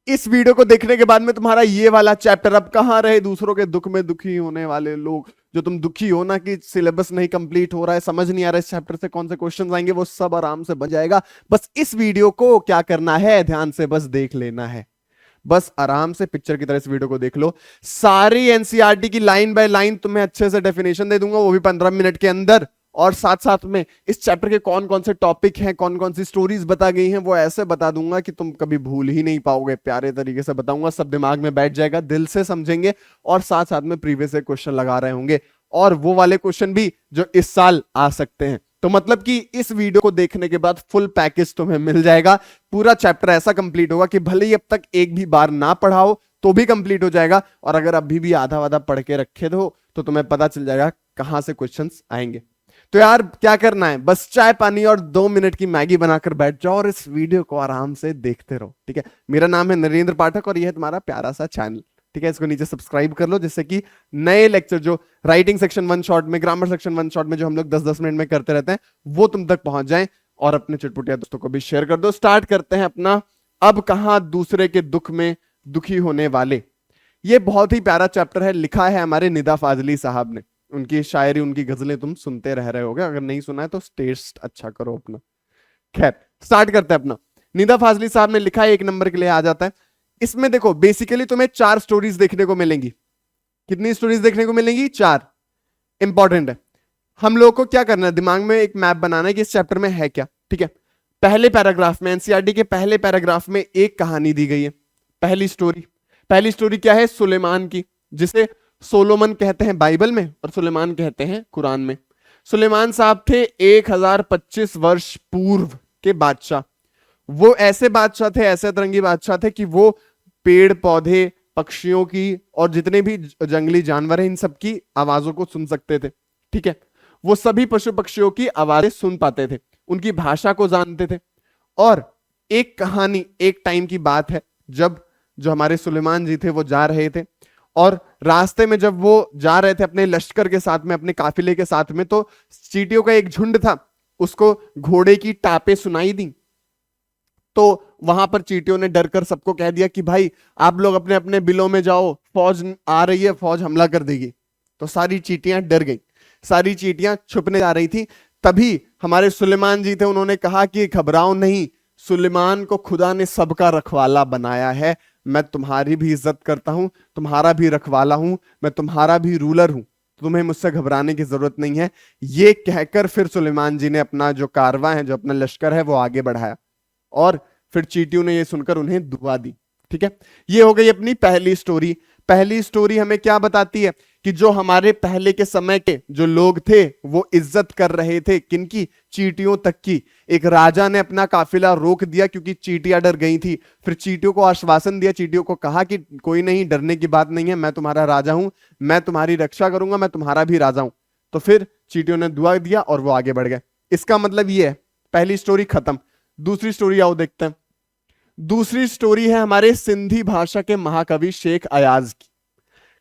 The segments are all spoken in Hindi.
इस वीडियो को देखने के बाद में तुम्हारा ये वाला चैप्टर, अब कहां रहे दूसरों के दुख में दुखी होने वाले लोग, जो तुम दुखी हो ना कि सिलेबस नहीं कंप्लीट हो रहा है, समझ नहीं आ रहा है इस चैप्टर से कौन से क्वेश्चन आएंगे, वो सब आराम से बन जाएगा। बस इस वीडियो को क्या करना है, ध्यान से बस देख लेना है। बस आराम से पिक्चर की तरह इस वीडियो को देख लो। सारी एनसीईआरटी की लाइन बाय लाइन तुम्हें अच्छे से डेफिनेशन दे दूंगा, वो भी 15 मिनट के अंदर। और साथ साथ में इस चैप्टर के कौन कौन से टॉपिक हैं, कौन कौन सी स्टोरीज बता गई हैं, वो ऐसे बता दूंगा कि तुम कभी भूल ही नहीं पाओगे। प्यारे तरीके से बताऊंगा, सब दिमाग में बैठ जाएगा, दिल से समझेंगे। और साथ साथ में प्रीवियस से क्वेश्चन लगा रहे होंगे, और वो वाले क्वेश्चन भी जो इस साल आ सकते हैं। तो मतलब कि इस वीडियो को देखने के बाद फुल पैकेज तुम्हें मिल जाएगा। पूरा चैप्टर ऐसा कंप्लीट होगा कि भले ही अब तक एक भी बार ना पढ़ाओ तो भी कंप्लीट हो जाएगा। और अगर अभी भी आधा आधा पढ़ के रखे हो तो तुम्हें पता चल जाएगा कहां से क्वेश्चंस आएंगे। तो यार क्या करना है, बस चाय पानी और 2 मिनट की मैगी बनाकर बैठ जाओ और इस वीडियो को आराम से देखते रहो, ठीक है। मेरा नाम है नरेंद्र पाठक और यह है तुम्हारा प्यारा सा चैनल, ठीक है। इसको नीचे सब्सक्राइब कर लो, जिससे कि नए लेक्चर जो राइटिंग सेक्शन 1 शॉट में, ग्रामर सेक्शन 1 शॉट में जो हम लोग 10-10 मिनट में करते रहते हैं, वो तुम तक पहुंच जाएं। और अपने चुटपुटिया दोस्तों को भी शेयर कर दो। स्टार्ट करते हैं अपना अब कहां दूसरे के दुख में दुखी होने वाले। ये बहुत ही प्यारा चैप्टर है, लिखा है हमारे निदा फाजली साहब ने। उनकी शायरी, उनकी गजलें तुम सुनते रह रहे होगे, अगर नहीं सुना है तो टेस्ट अच्छा करो अपना। खैर स्टार्ट करते हैं अपना। निदा फाजली साहब ने लिखा है, 1 नंबर के लिए आ जाता है। इसमें देखो बेसिकली तुम्हें 4 स्टोरीज देखने को मिलेंगी। कितनी स्टोरीज देखने को मिलेंगी? 4। इंपॉर्टेंट है। हम लोग को क्या करना है, दिमाग में एक मैप बनाना है कि इस चैप्टर में है क्या, ठीक है। पहले पैराग्राफ में, एनसीईआरटी के पहले पैराग्राफ में एक कहानी दी गई है। पहली स्टोरी क्या है? सुलेमान की, जिसे सोलोमन कहते हैं बाइबल में और सुलेमान कहते हैं कुरान में। सुलेमान साहब थे 1025 वर्ष पूर्व के बादशाह। वो ऐसे बादशाह थे, ऐसे अतरंगी बादशाह थे कि वो पेड़ पौधे, पक्षियों की और जितने भी जंगली जानवर हैं इन सब की आवाजों को सुन सकते थे, ठीक है। वो सभी पशु पक्षियों की आवाजें सुन पाते थे, उनकी भाषा को जानते थे। और एक कहानी, एक टाइम की बात है, जब जो हमारे सुलेमान जी थे वो जा रहे थे, और रास्ते में जब वो जा रहे थे अपने लश्कर के साथ में, अपने काफिले के साथ में, तो चींटियों का एक झुंड था, उसको घोड़े की टापें सुनाई दी। तो वहां पर चींटियों ने डर कर सबको कह दिया कि भाई आप लोग अपने अपने बिलों में जाओ, फौज आ रही है, फौज हमला कर देगी। तो सारी चींटियां डर गई, सारी चींटियां छुपने जा रही थी। तभी हमारे सुलेमान जी थे, उन्होंने कहा कि घबराओ नहीं, सुलेमान को खुदा ने सबका रखवाला बनाया है। मैं तुम्हारी भी इज्जत करता हूं, तुम्हारा भी रखवाला हूं, मैं तुम्हारा भी रूलर हूं, तुम्हें मुझसे घबराने की जरूरत नहीं है। ये कहकर फिर सुलेमान जी ने अपना जो कारवां है, जो अपना लश्कर है, वो आगे बढ़ाया। और फिर चींटियों ने ये सुनकर उन्हें दुआ दी, ठीक है। ये हो गई अपनी पहली स्टोरी। पहली स्टोरी हमें क्या बताती है कि जो हमारे पहले के समय के जो लोग थे वो इज्जत कर रहे थे, किनकी? चींटियों तक की। एक राजा ने अपना काफिला रोक दिया क्योंकि चींटियां डर गई थी। फिर चींटियों को आश्वासन दिया, चींटियों को कहा कि कोई नहीं, डरने की बात नहीं है, मैं तुम्हारा राजा हूं, मैं तुम्हारी रक्षा करूंगा, मैं तुम्हारा भी राजा हूं। तो फिर चींटियों ने दुआ दिया और वो आगे बढ़ गए। इसका मतलब ये है, पहली स्टोरी खत्म। दूसरी स्टोरी आओ देखते हैं। दूसरी स्टोरी है हमारे सिंधी भाषा के महाकवि शेख अयाज की।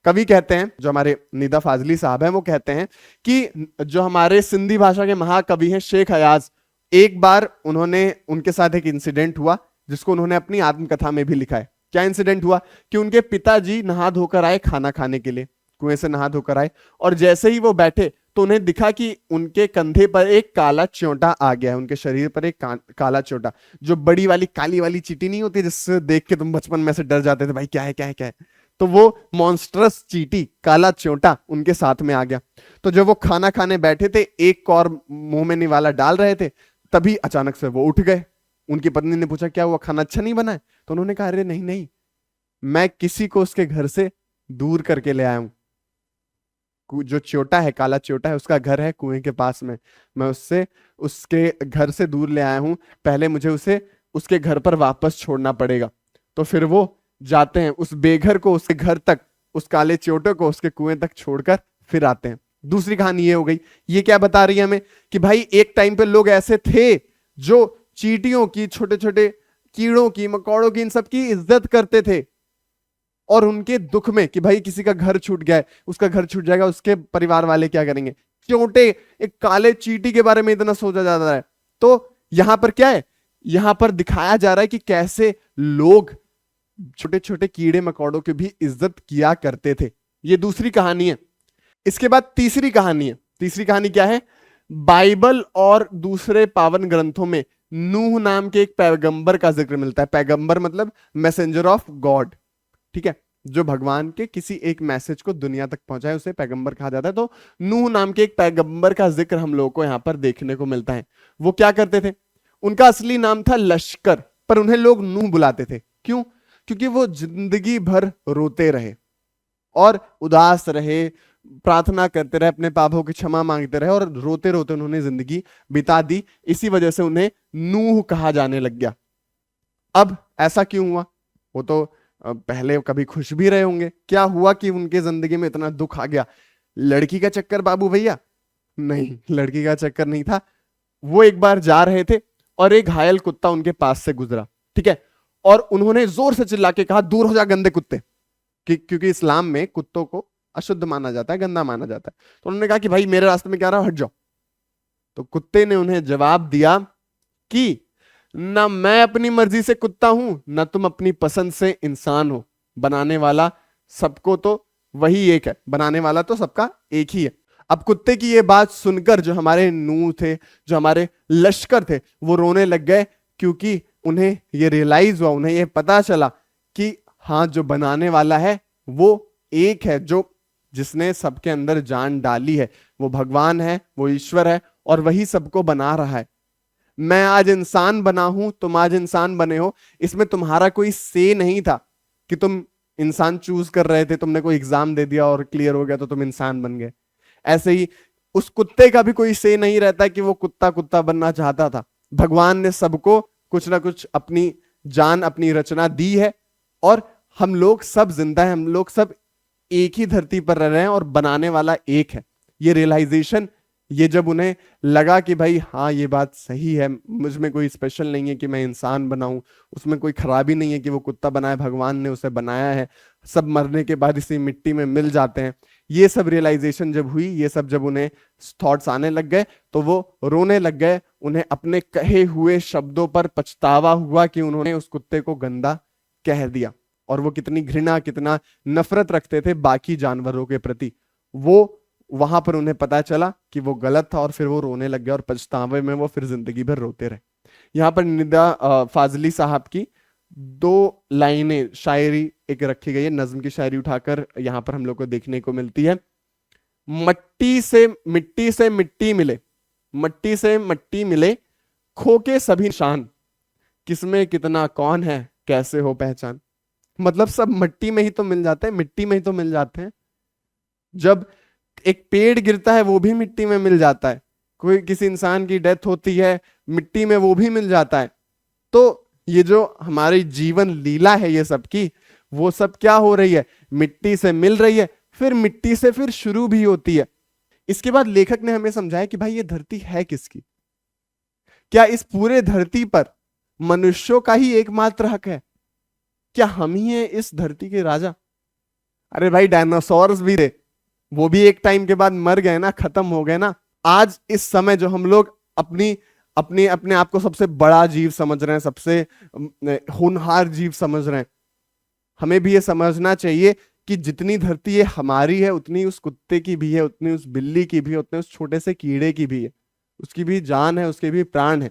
कवि कहते हैं, जो हमारे निदा फाजली साहब हैं, वो कहते हैं कि जो हमारे सिंधी भाषा के महाकवि हैं शेख अयाज, एक बार उन्होंने, उनके साथ एक इंसिडेंट हुआ जिसको उन्होंने अपनी आत्मकथा में भी लिखा है। क्या इंसिडेंट हुआ कि उनके पिताजी नहा धोकर आए खाना खाने के लिए, कुएं से नहा धोकर आए, और जैसे ही वो बैठे तो उन्हें दिखा कि उनके कंधे पर एक काला च्योंटा आ गया है, उनके शरीर पर एक काला च्योंटा, जो बड़ी वाली काली वाली चींटी नहीं होती जिससे देख के तुम बचपन में से डर जाते थे, भाई क्या है क्या है क्या है। तो वो मॉन्स्ट्रस चींटी, काला च्योंटा उनके साथ में आ गया। तो जब वो खाना खाने बैठे थे, एक और मुंह में निवाला डाल रहे थे, तभी अचानक से वो उठ गए। उनकी पत्नी ने पूछा क्या हुआ, खाना अच्छा नहीं बना है? तो उन्होंने कहा अरे नहीं नहीं, मैं किसी को उसके घर से दूर करके ले आया हूं। जो च्योटा है, काला च्योटा है, उसका घर है कुएं के पास में, मैं उससे, उसके घर से दूर ले आया हूं। पहले मुझे उसे उसके घर पर वापस छोड़ना पड़ेगा। तो फिर वो जाते हैं उस बेघर को उसके घर तक, उस काले च्योटे को उसके कुएं तक छोड़कर फिर आते हैं। दूसरी कहानी ये हो गई। ये क्या बता रही है हमें कि भाई एक टाइम पे लोग ऐसे थे जो चींटियों की, छोटे छोटे कीड़ों की, मकोड़ों की, इन सब की इज्जत करते थे। और उनके दुख में कि भाई किसी का घर छूट गया है, उसका घर छूट जाएगा, उसके परिवार वाले क्या करेंगे, च्योंटे, एक काले चींटी के बारे में इतना सोचा जाता है। तो यहां पर क्या है, यहां पर दिखाया जा रहा है कि कैसे लोग छोटे छोटे कीड़े मकोड़ों की भी इज्जत किया करते थे। ये दूसरी कहानी है। इसके बाद तीसरी कहानी है। तीसरी कहानी क्या है? बाइबल और दूसरे पावन ग्रंथों में नूह नाम के एक पैगंबर का जिक्र मिलता है। पैगंबर मतलब मैसेंजर ऑफ गॉड, ठीक है, जो भगवान के किसी एक मैसेज को दुनिया तक पहुंचाए उसे पैगंबर कहा जाता है। तो नूह नाम के एक पैगंबर का जिक्र हम लोगों को यहां पर देखने को मिलता है। वो क्या करते थे? उनका असली नाम था लश्कर, पर उन्हें लोग नूह बुलाते थे। क्यों? क्योंकि वो जिंदगी भर रोते रहे और उदास रहे, प्रार्थना करते रहे, अपने पापों की क्षमा मांगते रहे और रोते रोते उन्होंने जिंदगी बिता दी। इसी वजह से उन्हें नूह कहा जाने लग गया। अब ऐसा क्यों हुआ? वो तो पहले कभी खुश भी रहे होंगे। क्या हुआ कि उनके जिंदगी में इतना दुख आ गया? लड़की का चक्कर बाबू भैया? नहीं, लड़की का चक्कर नहीं था। वो एक बार जा रहे थे और एक घायल कुत्ता उनके पास से गुजरा, ठीक है, और उन्होंने जोर से चिल्ला के कहा, दूर हो जा गंदे कुत्ते। क्योंकि इस्लाम में कुत्तों को अशुद्ध माना जाता है, गंदा माना जाता है। तो उन्होंने कहा कि भाई मेरे रास्ते में क्या रहा, हट जाओ। तो कुत्ते ने उन्हें जवाब दिया कि ना मैं अपनी मर्जी से कुत्ता हूं, ना तुम अपनी पसंद से इंसान हो। बनाने वाला सबको तो वही एक है, बनाने वाला तो सबका एक ही है। अब कुत्ते की ये बात सुनकर जो हमारे नूह थे, जो हमारे लश्कर थे, वो रोने लग गए, क्योंकि उन्हें ये रियलाइज हुआ, उन्हें ये पता चला कि हाँ, जो बनाने वाला है वो एक है, जो जिसने सबके अंदर जान डाली है, वो भगवान है, वो ईश्वर है और वही सबको बना रहा है। मैं आज इंसान बना हूं, तुम आज इंसान बने हो, इसमें तुम्हारा कोई से नहीं था कि तुम इंसान चूज कर रहे थे, तुमने कोई एग्जाम दे दिया और क्लियर हो गया तो तुम इंसान बन गए। ऐसे ही उस कुत्ते का भी कोई से नहीं रहता कि वो कुत्ता कुत्ता बनना चाहता था। भगवान ने सबको कुछ ना कुछ अपनी जान, अपनी रचना दी है और हम लोग सब जिंदा हैं, हम लोग सब एक ही धरती पर रह रहे हैं और बनाने वाला एक है। ये रियलाइजेशन, ये जब उन्हें लगा कि भाई हाँ ये बात सही है, मुझ में कोई स्पेशल नहीं है कि मैं इंसान बनाऊं, उसमें कोई खराबी नहीं है कि वो कुत्ता बनाया, भगवान ने उसे बनाया है, सब मरने के बाद इसी मिट्टी में मिल जाते हैं। ये सब रियलाइजेशन जब हुई, ये सब जब उन्हें थॉट्स आने लग गए, तो वो रोने लग गए। उन्हें अपने कहे हुए शब्दों पर पछतावा हुआ कि उन्होंने उस कुत्ते को गंदा कह दिया। और वो कितनी घृणा, कितना नफरत रखते थे बाकी जानवरों के प्रति, वो वहां पर उन्हें पता चला कि वो गलत था और फिर वो रोने लग गए और पछतावे में वो फिर जिंदगी भर रोते रहे। यहाँ पर निदा फाजली साहब की 2 लाइनें शायरी एक रखी गई है, नज्म की शायरी उठाकर यहाँ पर हम लोग को देखने को मिलती है। मिट्टी से मिट्टी मिले, मट्टी से मट्टी मिले, खो के सभी निशान, किसमें कितना कौन है कैसे हो पहचान। मतलब सब मिट्टी में ही तो मिल जाते हैं, मिट्टी में ही तो मिल जाते हैं। जब एक पेड़ गिरता है वो भी मिट्टी में मिल जाता है, कोई किसी इंसान की डेथ होती है मिट्टी में वो भी मिल जाता है। तो ये जो हमारी जीवन लीला है ये सब की, वो सब क्या हो रही है, मिट्टी से मिल रही है, फिर मिट्टी से फिर शुरू भी होती है। इसके बाद लेखक ने हमें समझाया कि भाई ये धरती है किसकी? क्या इस पूरे धरती पर मनुष्यों का ही एकमात्र हक है? क्या हम ही हैं इस धरती के राजा? अरे भाई डायनासोर्स भी थे, वो भी एक टाइम के बाद मर गए ना, खत्म हो गए ना। आज इस समय जो हम लोग अपनी अपनी अपने आप को सबसे बड़ा जीव समझ रहे हैं, सबसे होनहार जीव समझ रहे हैं, हमें भी ये समझना चाहिए कि जितनी धरती ये हमारी है उतनी उस कुत्ते की भी है, उतनी उस बिल्ली की भी है, उतने उस छोटे से कीड़े की भी है। उसकी भी जान है, उसके भी प्राण है।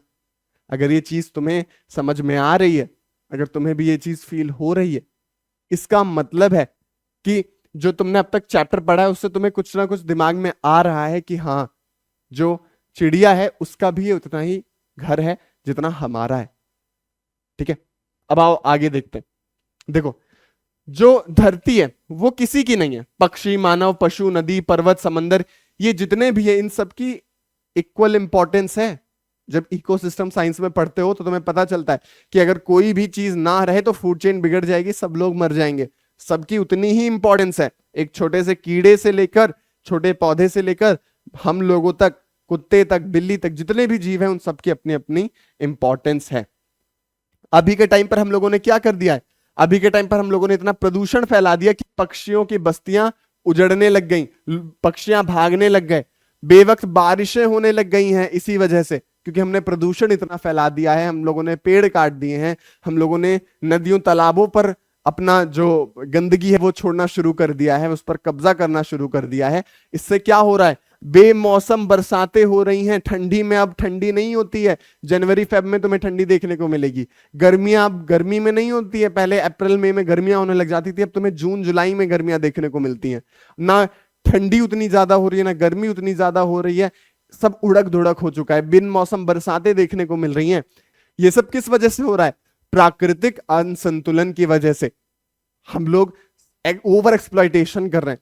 अगर ये चीज तुम्हें समझ में आ रही है, अगर तुम्हें भी ये चीज फील हो रही है, इसका मतलब है कि जो तुमने अब तक चैप्टर पढ़ा है उससे तुम्हें कुछ ना कुछ दिमाग में आ रहा है कि हाँ, जो चिड़िया है उसका भी उतना ही घर है जितना हमारा है। ठीक है, अब आओ आगे देखते हैं। देखो, जो धरती है वो किसी की नहीं है। पक्षी, मानव, पशु, नदी, पर्वत, समंदर, ये जितने भी है इन सबकी इक्वल इंपॉर्टेंस है। जब इकोसिस्टम साइंस में पढ़ते हो तो तुम्हें पता चलता है कि अगर कोई भी चीज ना रहे तो फूड चेन बिगड़ जाएगी, सब लोग मर जाएंगे। सबकी उतनी ही इंपॉर्टेंस है, एक छोटे से कीड़े से लेकर, छोटे पौधे से लेकर हम लोगों तक, कुत्ते तक, बिल्ली तक, जितने भी जीव हैं उन सबकी अपनी अपनी इंपॉर्टेंस है। अभी के टाइम पर हम लोगों ने क्या कर दिया है, अभी के टाइम पर हम लोगों ने इतना प्रदूषण फैला दिया कि पक्षियों की बस्तियां उजड़ने लग गई, पक्षियां भागने लग गए, बेवक्त बारिशें होने लग गई हैं इसी वजह से, क्योंकि हमने प्रदूषण इतना फैला दिया है। हम लोगों ने पेड़ काट दिए हैं, हम लोगों ने नदियों तालाबों पर अपना जो गंदगी है वो छोड़ना शुरू कर दिया है, उस पर कब्जा करना शुरू कर दिया है। इससे क्या हो रहा है, बेमौसम बरसातें हो रही हैं। ठंडी में अब ठंडी नहीं होती है, जनवरी फेब में तुम्हें ठंडी देखने को मिलेगी। गर्मियां अब गर्मी में नहीं होती है, पहले अप्रैल मई में गर्मियां होने लग जाती थी, अब तुम्हें जून जुलाई में गर्मियां देखने को मिलती हैं। ना ठंडी उतनी ज्यादा हो रही है, ना गर्मी उतनी ज्यादा हो रही है, सब उड़क धुड़क हो चुका है, बिन मौसम बरसातें देखने को मिल रही हैं। ये सब किस वजह से हो रहा है, प्राकृतिक असंतुलन की वजह से। हम लोग ओवर एक्सप्लॉइटेशन कर रहे हैं,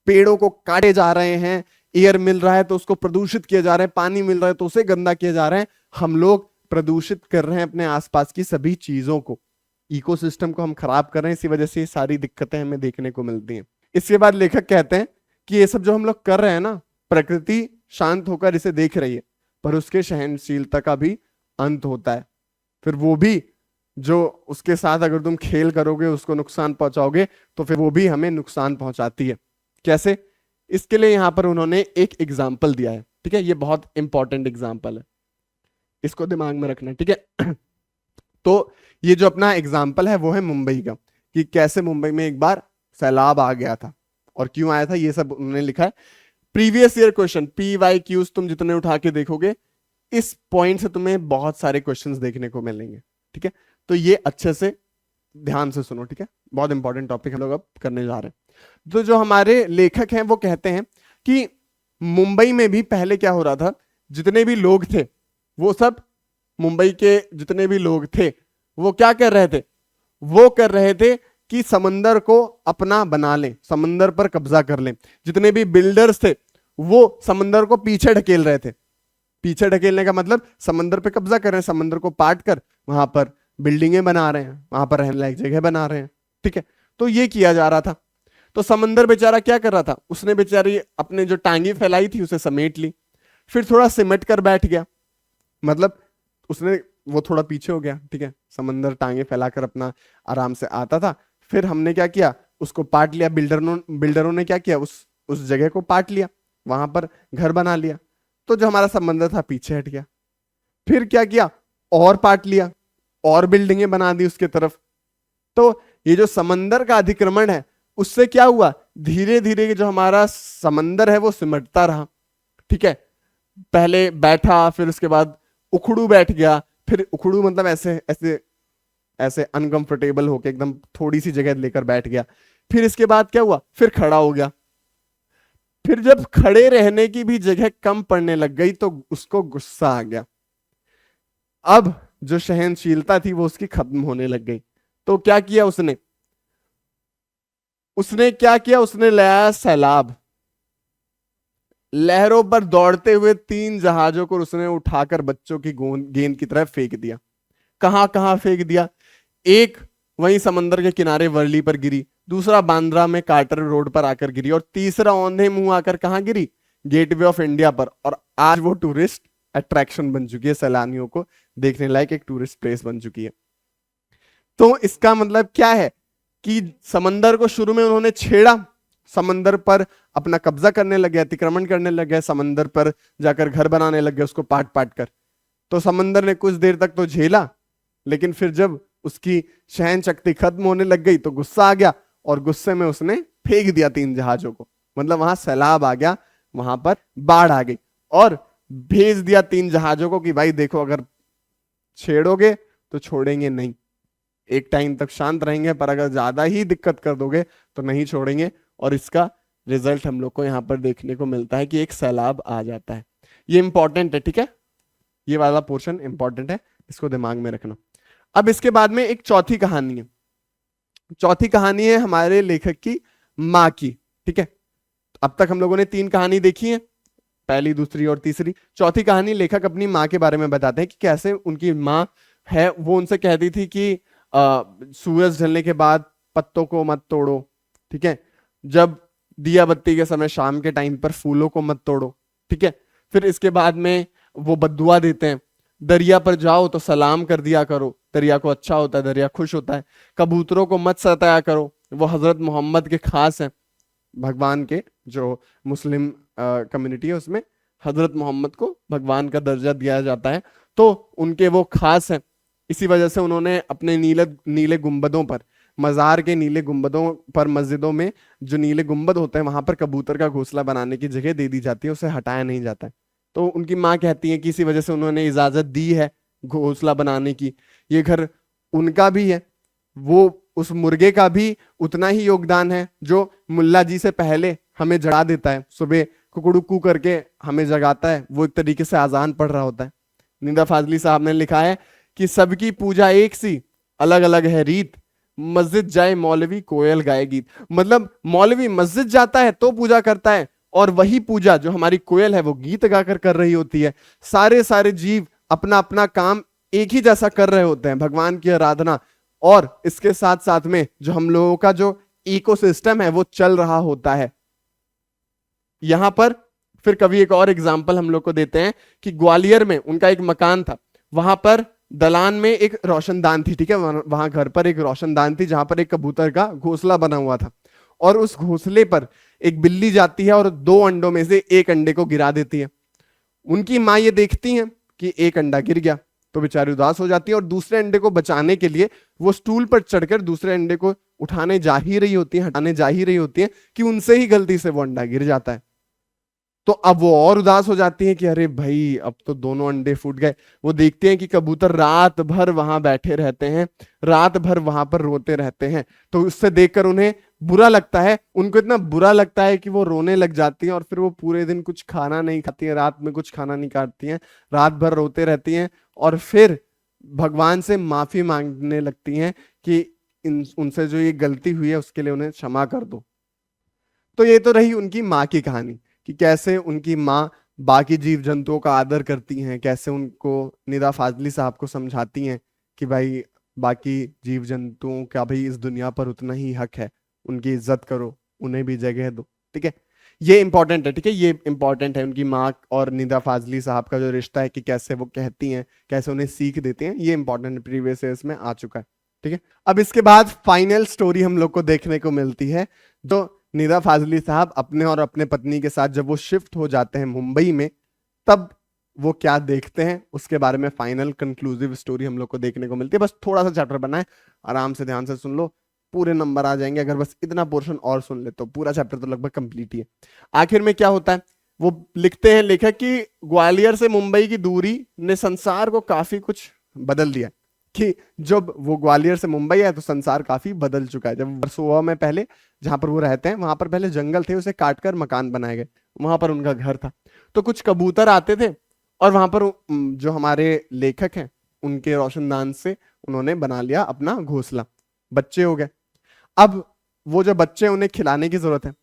पेड़ों को काटे जा रहे हैं, एयर मिल रहा है तो उसको प्रदूषित किया जा रहा है, पानी मिल रहा है तो उसे गंदा किया जा रहा है। हम लोग प्रदूषित कर रहे हैं अपने आसपास की सभी चीजों को, इकोसिस्टम को हम खराब कर रहे हैं। इसी वजह से ये सारी दिक्कतें हमें देखने को मिलती हैं। इसके बाद लेखक कहते हैं कि ये सब जो हम लोग कर रहे हैं ना, प्रकृति शांत होकर इसे देख रही है, पर उसके सहनशीलता का भी अंत होता है। फिर वो भी जो उसके साथ अगर तुम खेल करोगे, उसको नुकसान पहुंचाओगे, तो फिर वो भी हमें नुकसान पहुंचाती है। कैसे, इसके लिए यहां पर उन्होंने एक एग्जाम्पल दिया है। ठीक है, ये बहुत इंपॉर्टेंट एग्जाम्पल है, इसको दिमाग में रखना। ठीक है तो ये जो अपना एग्जाम्पल है वो है मुंबई का, कि कैसे मुंबई में एक बार सैलाब आ गया था और क्यों आया था, ये सब उन्होंने लिखा है। प्रीवियस ईयर क्वेश्चन PYQs तुम जितने उठा के देखोगे, इस पॉइंट से तुम्हें बहुत सारे क्वेश्चंस देखने को मिलेंगे। ठीक है, तो ये अच्छे से ध्यान से सुनो। ठीक है, बहुत इंपॉर्टेंट टॉपिक हम लोग अब करने जा रहे हैं। तो जो हमारे लेखक हैं वो कहते हैं कि मुंबई में भी पहले क्या हो रहा था, जितने भी लोग थे वो सब, मुंबई के जितने भी लोग थे वो क्या कर रहे थे, वो कर रहे थे कि समंदर को अपना बना लें, समंदर पर कब्जा कर लें। जितने भी बिल्डर्स थे वो समंदर को पीछे ढकेल रहे थे। पीछे ढकेलने का मतलब समंदर पे कब्जा कर रहे हैं, समंदर को पाट कर वहां पर बिल्डिंगें बना रहे हैं, वहां पर रहने लायक जगह बना रहे हैं। ठीक है, तो ये किया जा रहा था। तो समंदर बेचारा क्या कर रहा था, उसने बेचारी अपने जो टांगी फैलाई थी उसे समेट ली, फिर थोड़ा सिमट कर बैठ गया, मतलब उसने वो थोड़ा पीछे हो गया। ठीक है, समंदर टांगे फैलाकर अपना आराम से आता था, फिर हमने क्या किया, उसको पाट लिया। बिल्डरों ने क्या किया, उस जगह को पाट लिया, वहां पर घर बना लिया। तो जो हमारा समंदर था पीछे हट गया। फिर क्या किया, और पाट लिया, और बिल्डिंगें बना दी उसके तरफ। तो ये जो समंदर का अतिक्रमण है, उससे क्या हुआ, धीरे धीरे जो हमारा समंदर है वो सिमटता रहा। ठीक है, पहले बैठा, फिर उसके बाद उखड़ू बैठ गया, फिर उखड़ू मतलब ऐसे ऐसे ऐसे अनकंफर्टेबल होके एकदम थोड़ी सी जगह लेकर बैठ गया। फिर इसके बाद क्या हुआ, फिर खड़ा हो गया। फिर जब खड़े रहने की भी जगह कम पड़ने लग गई तो उसको गुस्सा आ गया। अब जो सहनशीलता थी वो उसकी खत्म होने लग गई। तो क्या किया उसने, क्या किया, उसने लाया सैलाब। लहरों पर दौड़ते हुए 3 जहाजों को उसने उठाकर बच्चों की गेंद की तरह फेंक दिया। कहां कहां फेंक दिया, एक वहीं समंदर के किनारे वर्ली पर गिरी, दूसरा बांद्रा में कार्टर रोड पर आकर गिरी, और तीसरा औंधे मुंह आकर कहां गिरी, गेटवे ऑफ इंडिया पर। और आज वो टूरिस्ट अट्रैक्शन बन चुकी है, सैलानियों को देखने लायक एक टूरिस्ट प्लेस बन चुकी है। तो इसका मतलब क्या है कि समंदर को शुरू में उन्होंने छेड़ा, समंदर पर अपना कब्जा करने लगे, अतिक्रमण करने लगे, समंदर पर जाकर घर बनाने लगे उसको पाट पाट कर। तो समंदर ने कुछ देर तक तो झेला, लेकिन फिर जब उसकी सहन शक्ति खत्म होने लग गई तो गुस्सा आ गया, और गुस्से में उसने फेंक दिया 3 जहाजों को। मतलब वहां सैलाब आ गया, वहां पर बाढ़ आ गई, और भेज दिया 3 जहाजों को कि भाई देखो, अगर छेड़ोगे तो छोड़ेंगे नहीं, एक टाइम तक शांत रहेंगे, पर अगर ज्यादा ही दिक्कत कर दोगे तो नहीं छोड़ेंगे। और इसका रिजल्ट हम लोग को यहां पर देखने को मिलता है कि एक सैलाब आ जाता है। ये इंपॉर्टेंट है। ठीक है, ये वाला पोर्शन इंपॉर्टेंट है, इसको दिमाग में रखना। अब इसके बाद में एक चौथी कहानी है। चौथी कहानी है हमारे लेखक की माँ की। ठीक है, अब तक हम लोगों ने 3 कहानी देखी है, पहली, दूसरी और तीसरी। चौथी कहानी लेखक अपनी माँ के बारे में बताते हैं कि कैसे उनकी माँ है वो उनसे कहती थी कि सूरज ढलने के बाद पत्तों को मत तोड़ो। ठीक है, जब दिया बत्ती के समय शाम के टाइम पर फूलों को मत तोड़ो। ठीक है, फिर इसके बाद में वो बद्दुआ देते हैं, दरिया पर जाओ तो सलाम कर दिया करो, दरिया को अच्छा होता है, दरिया खुश होता है। कबूतरों को मत सताया करो, वो हजरत मोहम्मद के खास हैं, भगवान के, जो मुस्लिम कम्युनिटी है उसमें हजरत मोहम्मद को भगवान का दर्जा दिया जाता है, तो उनके वो खास हैं। इसी वजह से उन्होंने अपने नीले गुंबदों पर मजार के नीले गुंबदों पर, मस्जिदों में जो नीले गुंबद होते हैं वहां पर कबूतर का घोंसला बनाने की जगह दे दी जाती है, उसे हटाया नहीं जाता है। तो उनकी माँ कहती है कि इसी वजह से उन्होंने इजाजत दी है घोंसला बनाने की। ये घर उनका भी है, वो उस मुर्गे का भी उतना ही योगदान है जो मुल्ला जी से पहले हमें जगा देता है, सुबह कुकड़ुकू करके हमें जगाता है, वो एक तरीके से आजान पढ़ रहा होता है। निदा फाजली साहब ने लिखा है कि सबकी पूजा एक सी, अलग अलग है रीत, मस्जिद जाए मौलवी कोयल गाए गीत। मतलब मौलवी मस्जिद जाता है तो पूजा करता है, और वही पूजा जो हमारी कोयल है वो गीत गाकर कर रही होती है। सारे सारे जीव अपना अपना काम एक ही जैसा कर रहे होते हैं, भगवान की आराधना, और इसके साथ साथ में जो हम लोगों का जो इकोसिस्टम है वो चल रहा होता है। यहां पर फिर कभी एक और एग्जाम्पल हम लोग को देते हैं कि ग्वालियर में उनका एक मकान था, वहां पर दलान में एक रोशनदान थी, ठीक है, वहां घर पर एक रोशनदान थी जहां पर एक कबूतर का घोंसला बना हुआ था, और उस घोंसले पर एक बिल्ली जाती है और 2 अंडों में से एक अंडे को गिरा देती है। उनकी माँ ये देखती है कि एक अंडा गिर गया तो बेचारी उदास हो जाती है, और दूसरे अंडे को बचाने के लिए वो स्टूल पर चढ़कर दूसरे अंडे को उठाने जा ही रही होती है, हटाने जा ही रही होती है कि उनसे ही गलती से वो अंडा गिर जाता है। तो अब वो और उदास हो जाती है कि अरे भाई अब तो दोनों अंडे फूट गए। वो देखते हैं कि कबूतर रात भर वहां बैठे रहते हैं, रात भर वहां पर रोते रहते हैं, तो उससे देखकर उन्हें बुरा लगता है। उनको इतना बुरा लगता है कि वो रोने लग जाती हैं, और फिर वो पूरे दिन कुछ खाना नहीं खाती हैं, रात में कुछ खाना नहीं खाती हैं, रात भर रोते रहती हैं, और फिर भगवान से माफी मांगने लगती हैं कि उनसे जो ये गलती हुई है उसके लिए उन्हें क्षमा कर दो। तो ये तो रही उनकी माँ की कहानी कि कैसे उनकी माँ बाकी जीव जंतुओं का आदर करती हैं, कैसे उनको निदा फाजली साहब को समझाती हैं कि भाई बाकी जीव जंतुओं का भी इस दुनिया पर उतना ही हक है, उनकी इज्जत करो, उन्हें भी जगह दो, ठीक है। ये इंपॉर्टेंट है, ठीक है, ये इंपॉर्टेंट है उनकी माँ और निदा फाजली साहब का जो रिश्ता है कि कैसे वो कहती हैं, कैसे उन्हें सीख देते हैं, ये इंपॉर्टेंट प्रीवियस ईयर्स में आ चुका है, ठीक है। अब इसके बाद फाइनल स्टोरी हम लोग को देखने को मिलती है। तो निदा फाजली साहब अपने और अपने पत्नी के साथ जब वो शिफ्ट हो जाते हैं मुंबई में, तब वो क्या देखते हैं उसके बारे में फाइनल कंक्लूसिव स्टोरी हम लोग को देखने को मिलती है। बस थोड़ा सा चैप्टर बना है, आराम से ध्यान से सुन लो, पूरे नंबर आ जाएंगे अगर बस इतना पोर्शन और सुन ले तो। पूरा चैप्टर तो लगभग कंप्लीट ही है। आखिर में क्या होता है, वो लिखते हैं लेखक कि ग्वालियर से मुंबई की दूरी ने संसार को काफी कुछ बदल दिया, कि जब वो ग्वालियर से मुंबई आए तो संसार काफी बदल चुका है। जब वर्सोवा में पहले जहां पर वो रहते हैं वहां पर पहले जंगल थे, उसे काटकर मकान बनाए गए, वहां पर उनका घर था। तो कुछ कबूतर आते थे और वहां पर जो हमारे लेखक हैं उनके रोशनदान से उन्होंने बना लिया अपना घोंसला, बच्चे हो गए। अब वो जो बच्चे उन्हें खिलाने की जरूरत है,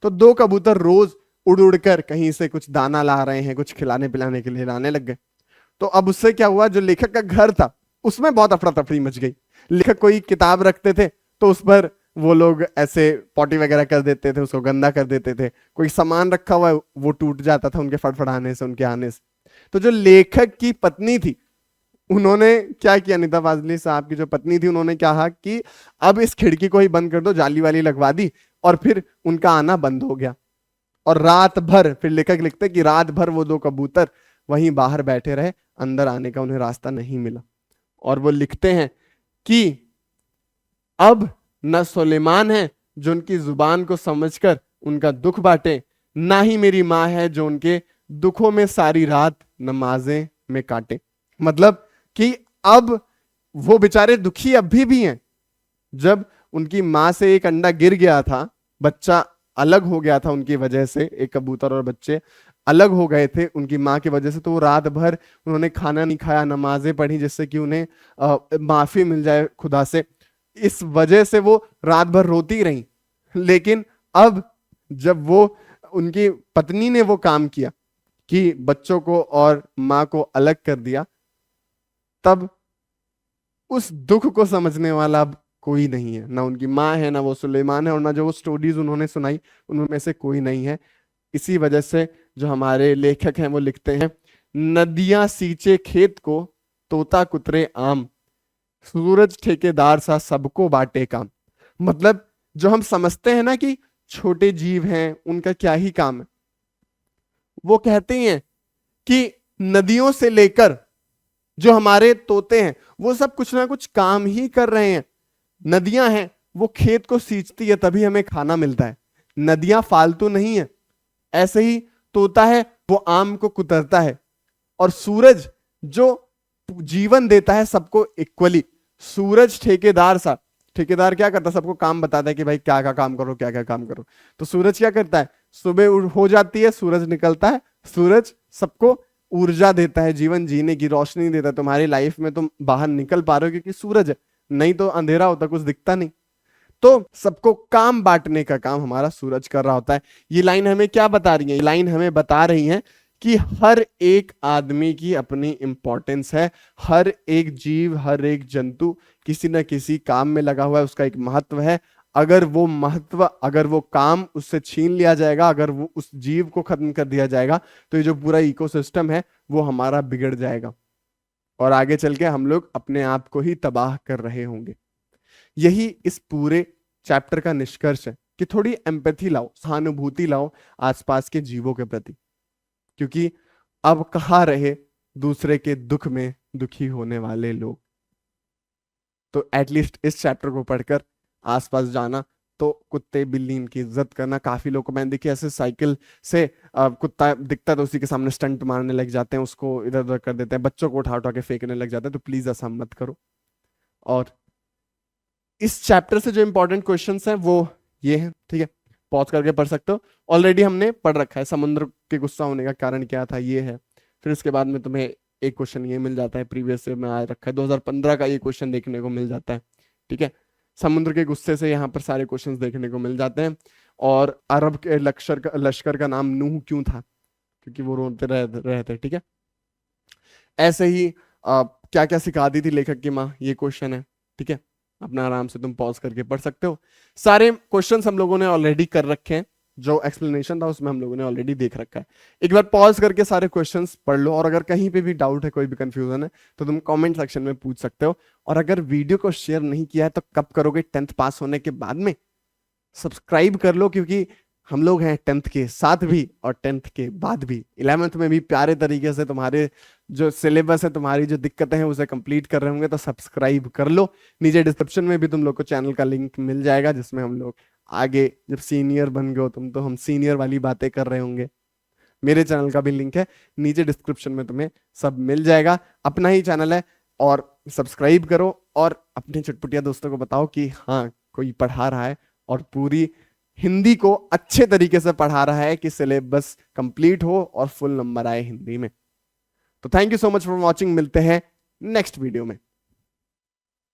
तो 2 कबूतर रोज उड़ उड़ कर कहीं से कुछ दाना ला रहे हैं, कुछ खिलाने पिलाने के लिए लाने लग गए। तो अब उससे क्या हुआ, जो लेखक का घर था उसमें बहुत अफरा तफरी मच गई। लेखक कोई किताब रखते थे तो उस पर वो लोग ऐसे पॉटी वगैरह कर देते थे, उसको गंदा कर देते थे। कोई सामान रखा हुआ है वो टूट जाता था उनके फड़फड़ाने से, उनके आने से। तो जो लेखक की पत्नी थी उन्होंने क्या किया, निदा फाजली साहब की जो पत्नी थी उन्होंने कहा कि अब इस खिड़की को ही बंद कर दो, जाली वाली लगवा दी, और फिर उनका आना बंद हो गया। और रात भर, फिर लेखक लिखते कि रात भर वो 2 कबूतर वहीं बाहर बैठे रहे, अंदर आने का उन्हें रास्ता नहीं मिला। और वो लिखते हैं कि अब न सुलेमान है जो उनकी जुबान को समझकर उनका दुख बांटे, ना ही मेरी माँ है जो उनके दुखों में सारी रात नमाजें में काटे। मतलब कि अब वो बेचारे दुखी अभी भी हैं। जब उनकी माँ से एक अंडा गिर गया था, बच्चा अलग हो गया था उनकी वजह से, एक कबूतर और बच्चे अलग हो गए थे उनकी माँ की वजह से, तो वो रात भर उन्होंने खाना नहीं खाया, नमाजें पढ़ी जिससे कि उन्हें माफी मिल जाए खुदा से। इस वजह से वो रात भर रोती रही। लेकिन अब जब वो उनकी पत्नी ने वो काम किया कि बच्चों को और माँ को अलग कर दिया, तब उस दुख को समझने वाला अब कोई नहीं है। ना उनकी माँ है, ना वो सुलेमान है, और ना जो वो स्टोरीज उन्होंने सुनाई उनमें से कोई नहीं है। इसी वजह से जो हमारे लेखक हैं वो लिखते हैं, नदियां सींचे खेत को, तोता कुतरे आम, सूरज ठेकेदार सा सबको बांटे काम। मतलब जो हम समझते हैं ना कि छोटे जीव हैं उनका क्या ही काम है, वो कहते हैं कि नदियों से लेकर जो हमारे तोते हैं वो सब कुछ ना कुछ काम ही कर रहे हैं। नदियां हैं वो खेत को सींचती है तभी हमें खाना मिलता है, नदियां फालतू नहीं है। ऐसे ही तोता है वो आम को कुतरता है, और सूरज जो जीवन देता है सबको इक्वली, सूरज ठेकेदार सा, ठेकेदार क्या करता है, सबको काम बताता है कि भाई क्या क्या काम करो, क्या क्या काम करो। तो सूरज क्या करता है, सुबह हो जाती है, सूरज निकलता है, सूरज सबको ऊर्जा देता है, जीवन जीने की रोशनी देता है। तुम्हारी लाइफ में तुम बाहर निकल पा रहे हो क्योंकि सूरज है, नहीं तो अंधेरा होता, कुछ दिखता नहीं। तो सबको काम बांटने का काम हमारा सूरज कर रहा होता है। ये लाइन हमें क्या बता रही है, ये लाइन हमें बता रही है कि हर एक आदमी की अपनी इंपॉर्टेंस है, हर एक जीव, हर एक जंतु किसी न किसी काम में लगा हुआ है, उसका एक महत्व है। अगर वो महत्व, अगर वो काम उससे छीन लिया जाएगा, अगर वो उस जीव को खत्म कर दिया जाएगा, तो ये जो पूरा इकोसिस्टम है वो हमारा बिगड़ जाएगा, और आगे चल के हम लोग अपने आप को ही तबाह कर रहे होंगे। यही इस पूरे चैप्टर का निष्कर्ष है कि थोड़ी एम्पैथी लाओ, सहानुभूति लाओ आसपास के जीवों के प्रति, क्योंकि अब कहाँ रहे दूसरे के दुख में दुखी होने वाले लोग। तो एटलीस्ट इस चैप्टर को पढ़कर आसपास जाना, तो कुत्ते बिल्ली इनकी इज्जत करना। काफी लोग को मैंने देखी ऐसे साइकिल से कुत्ता दिखता है तो उसी के सामने स्टंट मारने लग जाते हैं, उसको इधर उधर कर देते हैं, बच्चों को उठा उठा के फेंकने लग जाते हैं। तो प्लीज ऐसा मत करो। और इस चैप्टर से जो इंपॉर्टेंट क्वेश्चंस हैं वो ये हैं, ठीक है, पॉज करके पढ़ सकते हो। ऑलरेडी हमने पढ़ रखा है, समुद्र के गुस्सा होने का कारण क्या था, ये है। फिर इसके बाद में तुम्हें एक क्वेश्चन ये मिल जाता है, प्रीवियस में आ रखा है 2015 का ये क्वेश्चन देखने को मिल जाता है, ठीक है। समुद्र के गुस्से से यहाँ पर सारे क्वेश्चंस देखने को मिल जाते हैं। और अरब के लश्कर का नाम नूह क्यों था, क्योंकि वो रोते रहे थे, ठीक है। ऐसे ही क्या क्या सिखा दी थी लेखक की माँ, ये क्वेश्चन है, ठीक है। अपना आराम से तुम पॉज करके पढ़ सकते हो। सारे क्वेश्चंस हम लोगों ने ऑलरेडी कर रखे हैं, जो एक्सप्लेनेशन था उसमें हम लोगों ने ऑलरेडी देख रखा है। एक बार पॉज करके सारे क्वेश्चंस पढ़ लो, और अगर कहीं पे भी डाउट है, कोई भी कंफ्यूजन है, तो तुम कमेंट सेक्शन में पूछ सकते हो। और अगर वीडियो को शेयर नहीं किया है तो कब करोगे, 10th पास होने के बाद में। सब्सक्राइब कर लो, क्योंकि हम लोग हैं 10th के साथ भी और 10th के बाद भी, 11th में भी प्यारे तरीके से तुम्हारे जो सिलेबस है, तुम्हारी जो दिक्कतें हैं उसे कंप्लीट कर रहे होंगे। तो सब्सक्राइब कर लो। नीचे डिस्क्रिप्शन में भी तुम लोग को चैनल का लिंक मिल जाएगा, जिसमें हम लोग आगे जब सीनियर बन गए हो तुम, तो हम सीनियर वाली बातें कर रहे होंगे। मेरे चैनल का भी लिंक है नीचे डिस्क्रिप्शन में, तुम्हें सब मिल जाएगा। अपना ही चैनल है, और सब्सक्राइब करो, और अपने चटपुटिया दोस्तों को बताओ कि हाँ कोई पढ़ा रहा है, और पूरी हिंदी को अच्छे तरीके से पढ़ा रहा है कि सिलेबस कंप्लीट हो और फुल नंबर आए हिंदी में। तो thank you so much for watching, मिलते हैं नेक्स्ट वीडियो में।